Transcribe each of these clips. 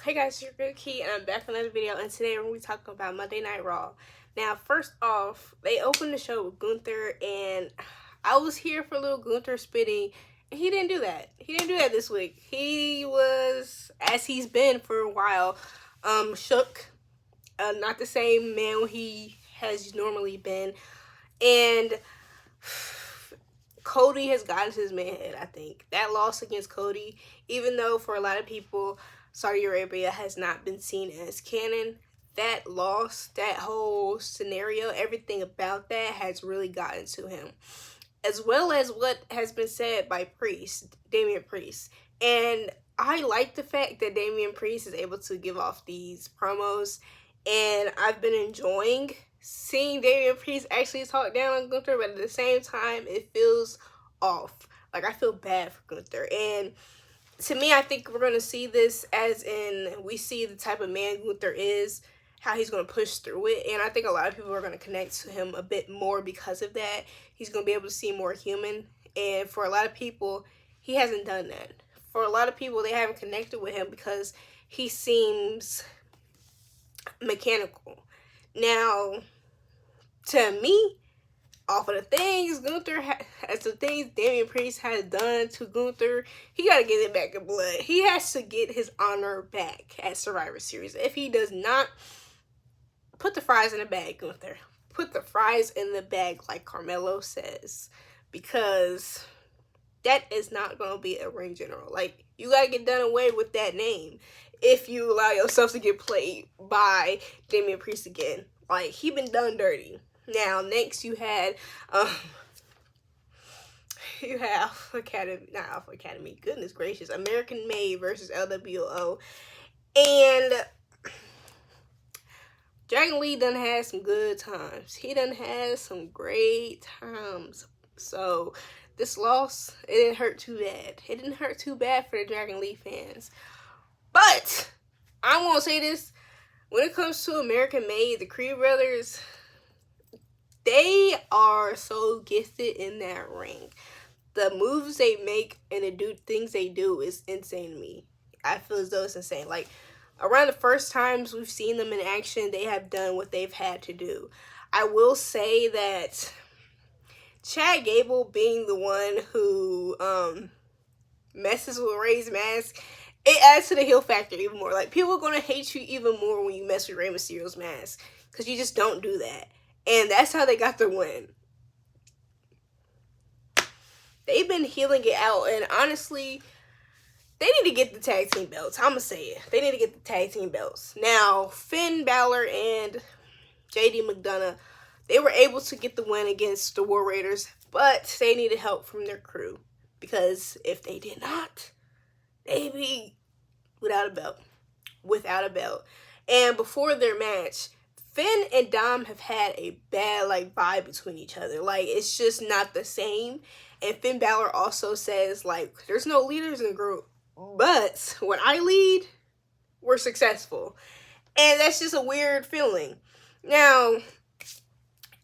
Hey guys, it's your girl Key, and I'm back with another video, and today we're going to be talking about Monday Night Raw. Now, first off, they opened the show with Gunther, and I was here for a little Gunther spitting, and he didn't do that. He didn't do that this week. He was, as he's been for a while, shook, not the same man he has normally been, and Cody has gotten to his manhood, I think. That loss against Cody, even though for a lot of people, Saudi Arabia has not been seen as canon, that loss, that whole scenario, everything about that has really gotten to him. As well as what has been said by Damian Priest. And I like the fact that Damian Priest is able to give off these promos. And I've been enjoying seeing Damian Priest actually talk down on Gunther, but at the same time, it feels off. Like, I feel bad for Gunther. And to me, I think we're going to see this as in, we see the type of man Gunther is, how he's going to push through it. And I think a lot of people are going to connect to him a bit more because of that. He's going to be able to seem more human. And for a lot of people, he hasn't done that. For a lot of people, they haven't connected with him because he seems mechanical. Now, to me, off of the things Damian Priest has done to Gunther, he got to get it back in blood. He has to get his honor back at Survivor Series. If he does not, put the fries in the bag, Gunther. Put the fries in the bag, like Carmelo says, because that is not going to be a ring general. Like, you got to get done away with that name if you allow yourself to get played by Damian Priest again. Like, he been done dirty. Now, next you have Academy, goodness gracious, American Made versus LWO. And Dragon Lee done had some good times. He done had some great times. So, this loss, it didn't hurt too bad. It didn't hurt too bad for the Dragon Lee fans. But, I won't say this, when it comes to American Made, the Creed brothers, they are so gifted in that ring. The moves they make and the things they do is insane to me. I feel as though it's insane. Like, around the first times we've seen them in action, they have done what they've had to do. I will say that Chad Gable being the one who messes with Rey's mask, it adds to the heel factor even more. Like, people are going to hate you even more when you mess with Rey Mysterio's mask, because you just don't do that. And that's how they got their win. They've been healing it out. And honestly, they need to get the tag team belts. I'm going to say it. They need to get the tag team belts. Now, Finn Balor and JD McDonough, they were able to get the win against the War Raiders. But they needed help from their crew. Because if they did not, they'd be without a belt. Without a belt. And before their match, Finn and Dom have had a bad, like, vibe between each other. Like, it's just not the same. And Finn Balor also says, like, there's no leaders in the group. But when I lead, we're successful. And that's just a weird feeling. Now,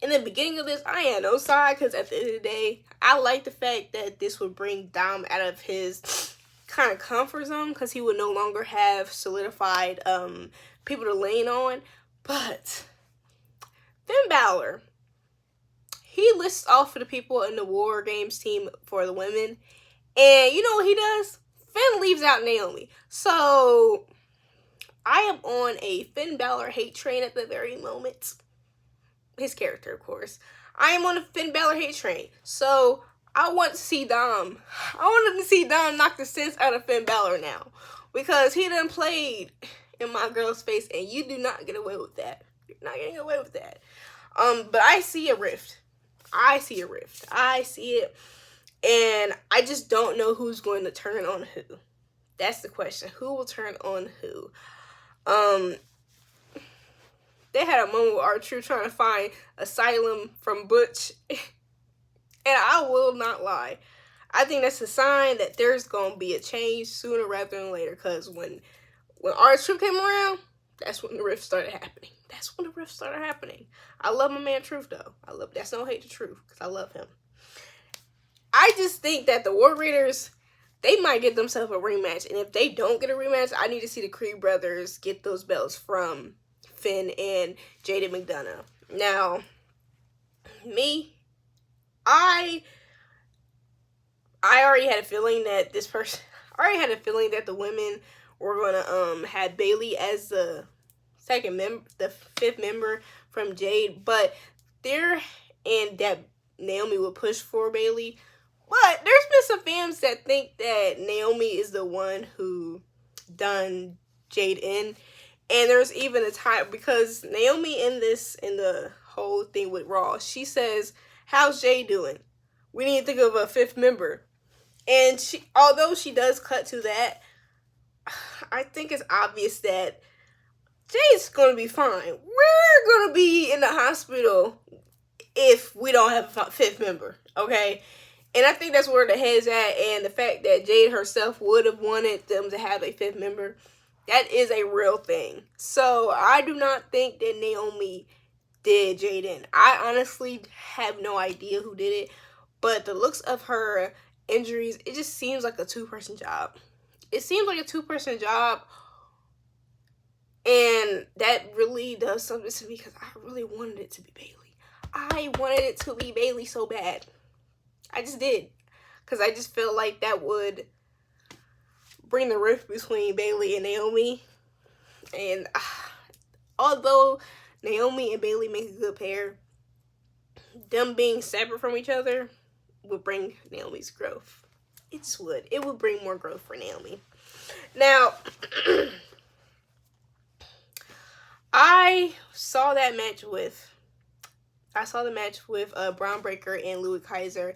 in the beginning of this, I had no side. Because at the end of the day, I like the fact that this would bring Dom out of his kind of comfort zone. Because he would no longer have solidified people to lean on. But Finn Balor, he lists off for the people in the War Games team for the women. And you know what he does? Finn leaves out Naomi. So, I am on a Finn Balor hate train at the very moment. His character, of course. I am on a Finn Balor hate train. So, I want to see Dom. I wanted to see Dom knock the sense out of Finn Balor now. Because he done played in my girl's face, and you do not get away with that. You're not getting away with that. But I see a rift. I see a rift. I see it. And I just don't know who's going to turn on who. That's the question. Who will turn on who? They had a moment with R-Truth trying to find asylum from Butch. And I will not lie. I think that's a sign that there's going to be a change sooner rather than later. Because when R-Truth came around, that's when the rift started happening. That's when the rift started happening. I love my man Truth, though. That's no hate to Truth, because I love him. I just think that the War Raiders, they might get themselves a rematch. And if they don't get a rematch, I need to see the Creed brothers get those belts from Finn and Jaden McDonough. Now, me, I already had a feeling that I already had a feeling that the women were gonna have Bayley as the the fifth member from Jade, but and that Naomi would push for Bayley. But there's been some fans that think that Naomi is the one who done Jade in. And there's even a time, because Naomi in the whole thing with Raw, she says, "How's Jade doing? We need to think of a fifth member." And although she does cut to that, I think it's obvious that Jade's gonna be fine. We're gonna be in the hospital if we don't have a fifth member, okay? And I think that's where the head's at, and the fact that Jade herself would have wanted them to have a fifth member, that is a real thing. So I do not think that Naomi did Jade in. I honestly have no idea who did it, but the looks of her injuries, it just seems like a two-person job. It seems like a two-person job, and that really does something to me, because I really wanted it to be Bayley. I wanted it to be Bayley so bad. I just did, because I just felt like that would bring the rift between Bayley and Naomi. And although Naomi and Bayley make a good pair, them being separate from each other would bring Naomi's growth. It just would. It would bring more growth for Naomi. Now, I saw the match with Braun Breaker and Ludwig Kaiser,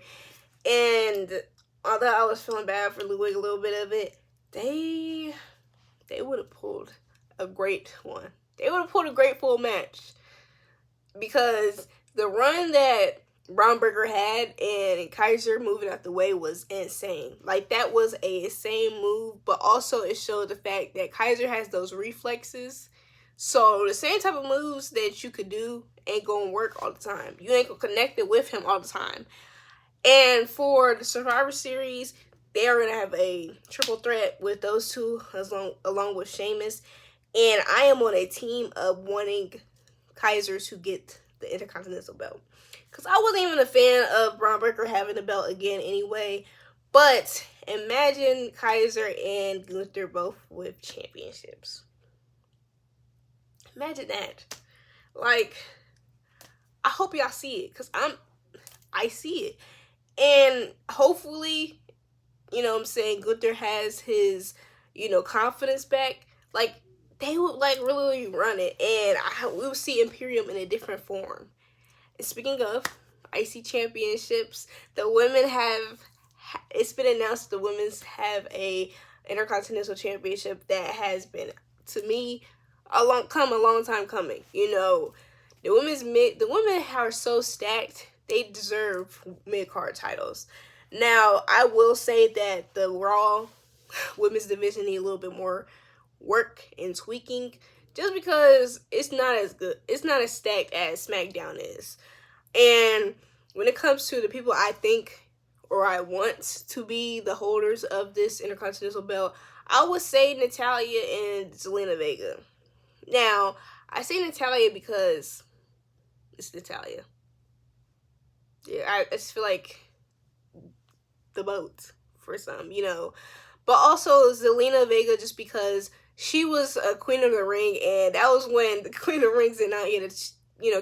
and although I was feeling bad for Ludwig a little bit of it, they would have pulled a great one. They would have pulled a great full match, because the run that Braun Breaker had and Kaiser moving out the way was insane. Like, that was a insane move, but also it showed the fact that Kaiser has those reflexes. So the same type of moves that you could do ain't gonna work all the time. You ain't gonna connect it with him all the time. And for the Survivor Series, they are gonna have a triple threat with those two, along with Sheamus. And I am on a team of wanting Kaiser to get the Intercontinental belt, because I wasn't even a fan of Braun Breaker having the belt again anyway. But imagine Kaiser and Gunther both with championships. Imagine that. Like, I hope y'all see it, because I see it. And hopefully, you know what I'm saying, Gunther has his, confidence back. Like, they would, really run it. And we will see Imperium in a different form. And speaking of IC championships, the women it's been announced the women's have a Intercontinental Championship that has been, to me, a long time coming. The women are so stacked, they deserve mid-card titles. Now, I will say that the Raw women's division need a little bit more work and tweaking, just because it's not as good. It's not as stacked as SmackDown is. And when it comes to the people I think, or I want to be the holders of this Intercontinental belt, I would say Natalya and Zelina Vega. Now, I say Natalya because it's Natalya. Yeah, I just feel like the boat for some, But also Zelina Vega, just because she was a Queen of the Ring, and that was when the Queen of the Rings did not get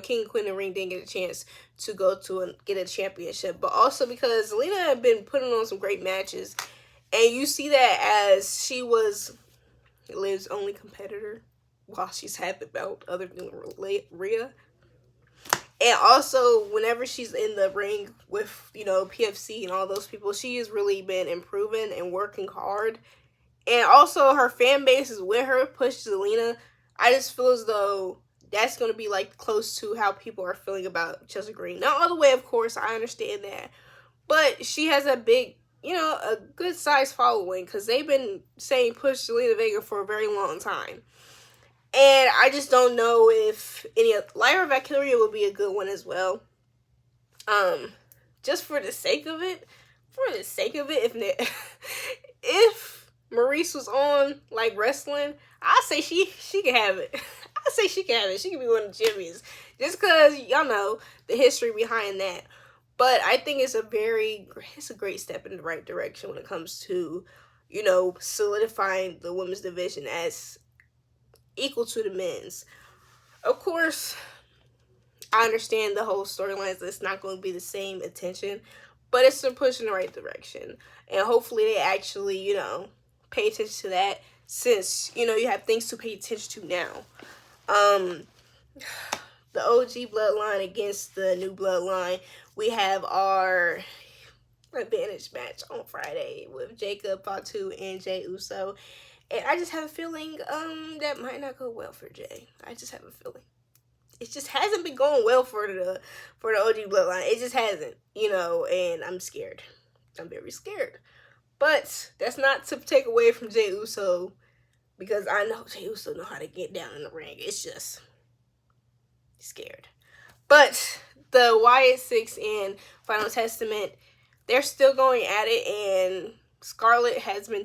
King and Queen of the Ring didn't get a chance to go to and get a championship. But also because Zelina had been putting on some great matches, and you see that as she was Liv's only competitor while she's had the belt, other than Rhea. And also, whenever she's in the ring with, PFC and all those people, she has really been improving and working hard. And also, her fan base is with her, push Zelina. I just feel as though that's going to be, close to how people are feeling about Chelsea Green. Not all the way, of course, I understand that. But she has a big, a good size following, because they've been saying push Zelina Vega for a very long time. And I just don't know if Lyra Valkyria would be a good one as well. Just for the sake of it, if Maurice was on like wrestling, I say she can have it. I say she can have it. She can be one of the champions, just because y'all know the history behind that. But I think it's a great step in the right direction when it comes to, you know, solidifying the women's division as equal to the men's. Of course, I understand the whole storylines. It's not going to be the same attention, but it's a push in the right direction. And hopefully they actually, you know, pay attention to that, since, you know, you have things to pay attention to now. The OG bloodline against the new bloodline. We have our advantage match on Friday with Jacob, Fatu, and Jey Uso. And I just have a feeling that might not go well for Jey. I just have a feeling. It just hasn't been going well for the OG bloodline. It just hasn't, you know, and I'm scared. I'm very scared. But that's not to take away from Jey Uso, because I know Jey Uso know how to get down in the ring. It's just scared. But the Wyatt Six and Final Testament, they're still going at it, and Scarlett has been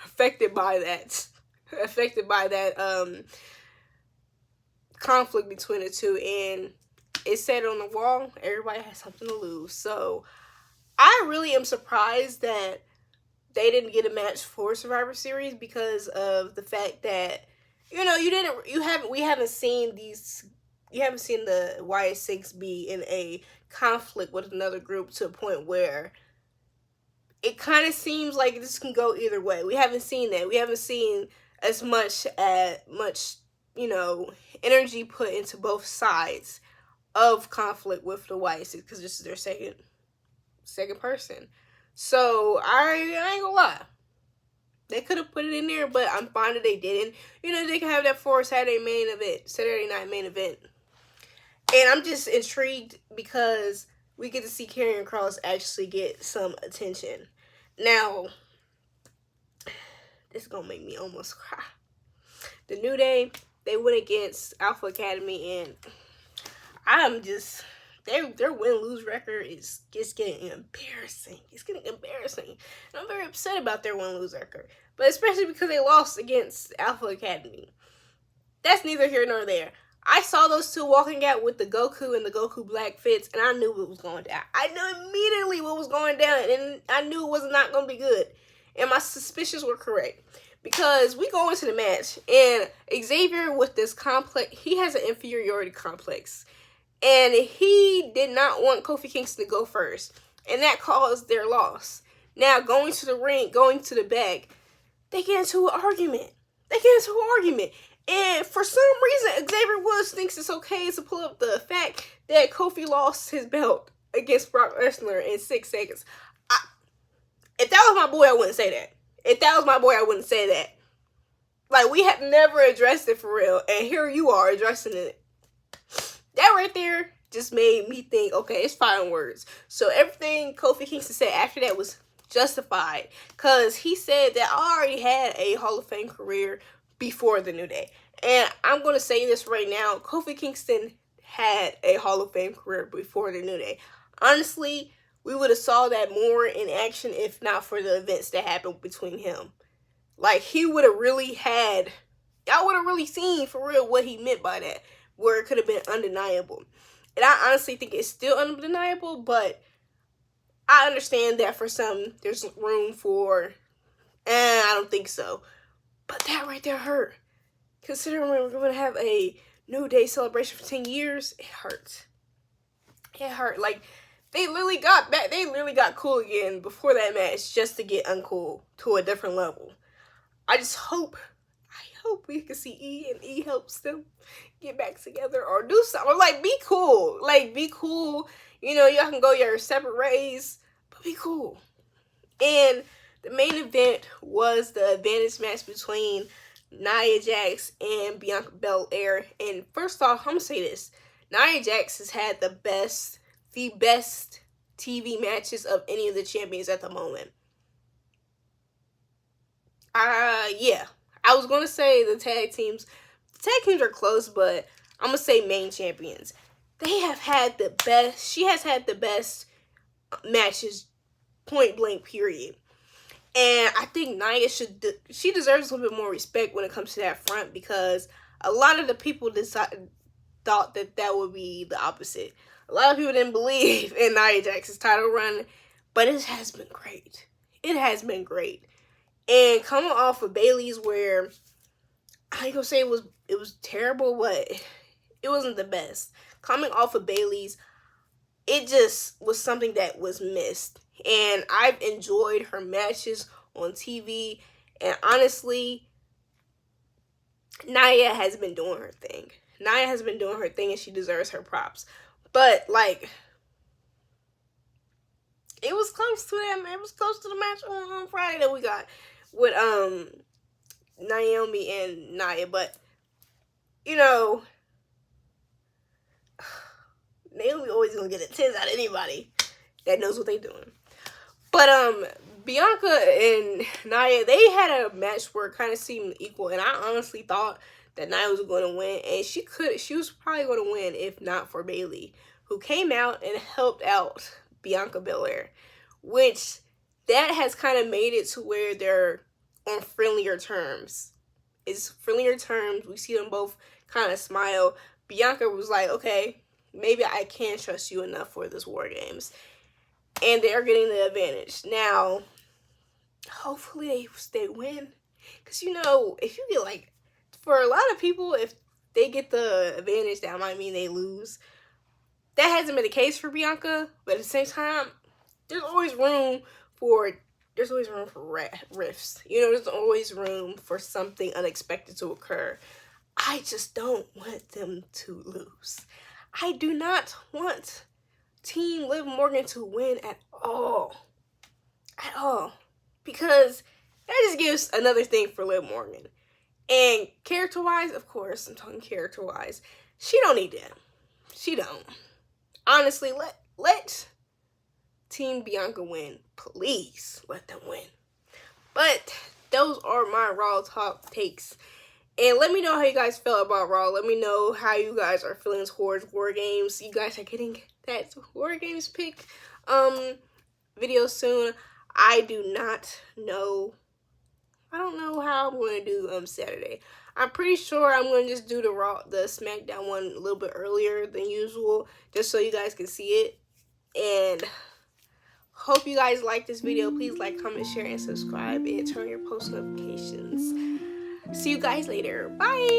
affected by that conflict between the two, and it said on the wall, everybody has something to lose. So I really am surprised that they didn't get a match for Survivor Series, because of the fact that, you know, we haven't seen the Wyatt Six be in a conflict with another group to a point where it kind of seems like this can go either way. We haven't seen that. We haven't seen as much, you know, energy put into both sides of conflict with the Wyatt Six, because this is their second person. So I ain't gonna lie. They could have put it in there, but I'm fine that they didn't. You know, they can have that for Saturday night main event. And I'm just intrigued because we get to see Karrion Kross actually get some attention. Now, this is going to make me almost cry. The New Day, they went against Alpha Academy, and I'm just, their win-lose record is just getting embarrassing. It's getting embarrassing. And I'm very upset about their win-lose record. But especially because they lost against Alpha Academy. That's neither here nor there. I saw those two walking out with the Goku and the Goku Black fits, and I knew what was going down. I knew immediately what was going down, and I knew it was not going to be good. And my suspicions were correct. Because we go into the match, and Xavier with this complex, he has an inferiority complex. And he did not want Kofi Kingston to go first. And that caused their loss. Now, going to the ring, going to the back, they get into an argument. And for some reason, Xavier Woods thinks it's okay to pull up the fact that Kofi lost his belt against Brock Lesnar in 6 seconds. If that was my boy, I wouldn't say that. Like, we have never addressed it for real. And here you are addressing it. That right there just made me think, okay, it's fighting words. So everything Kofi Kingston said after that was justified. Because he said that I already had a Hall of Fame career before the New Day. And I'm going to say this right now. Kofi Kingston had a Hall of Fame career before the New Day. Honestly, we would have saw that more in action if not for the events that happened between him. Like, he would have really had, y'all would have really seen for real what he meant by that, where it could have been undeniable. And I honestly think it's still undeniable, but I understand that for some, there's room for, I don't think so. But that right there hurt. Considering we're going to have a New Day celebration for 10 years, it hurts. It hurt. Like, they literally got cool again before that match just to get uncool to a different level. I hope we can see E, and E helps them get back together or do something. Or, like, be cool. Like, be cool. You know, y'all can go your separate ways, but be cool. And the main event was the advantage match between Nia Jax and Bianca Belair. And first off, I'm going to say this. Nia Jax has had the best TV matches of any of the champions at the moment. Yeah. I was going to say the tag teams are close, but I'm going to say main champions. They have had the best, she has had the best matches point blank, period. And I think Nia she deserves a little bit more respect when it comes to that front, because a lot of the people thought that would be the opposite. A lot of people didn't believe in Nia Jax's title run, but it has been great. It has been great. And coming off of Bayley's, where I ain't gonna say it was terrible, but it wasn't the best. Coming off of Bayley's, it just was something that was missed. And I've enjoyed her matches on TV. And honestly, Nia has been doing her thing. Nia has been doing her thing, and she deserves her props. But, like, it was close to that. It was close to the match on Friday that we got with Naomi and Nia. But, you know, Naomi always gonna get a 10 out of anybody that knows what they doing. But Bianca and Nia, they had a match where it kind of seemed equal, and I honestly thought that Nia was going to win, and she was probably going to win if not for Bayley, who came out and helped out Bianca Belair, which that has kind of made it to where they're on friendlier terms. It's friendlier terms. We see them both kind of smile. Bianca was like, okay, maybe I can trust you enough for this War Games. And they are getting the advantage. Now, hopefully they win. Because, you know, if you get, like, for a lot of people, if they get the advantage, that might mean they lose. That hasn't been the case for Bianca. But at the same time, there's always room for rifts. You know, there's always room for something unexpected to occur. I just don't want them to lose. I do not want Team Liv Morgan to win at all. At all. Because that just gives another thing for Liv Morgan. And character-wise, of course, I'm talking character-wise, she don't need that. She don't. Honestly, let Team Bianca win. Please let them win. But those are my Raw Talk takes. And let me know how you guys felt about Raw. Let me know how you guys are feeling towards War Games. You guys are getting that War Games pick video soon. I do not know. I don't know how I'm going to do Saturday. I'm pretty sure I'm going to just do the SmackDown one a little bit earlier than usual, just so you guys can see it. And hope you guys like this video. Please like, comment, share, and subscribe, and turn on your post notifications. See you guys later. Bye.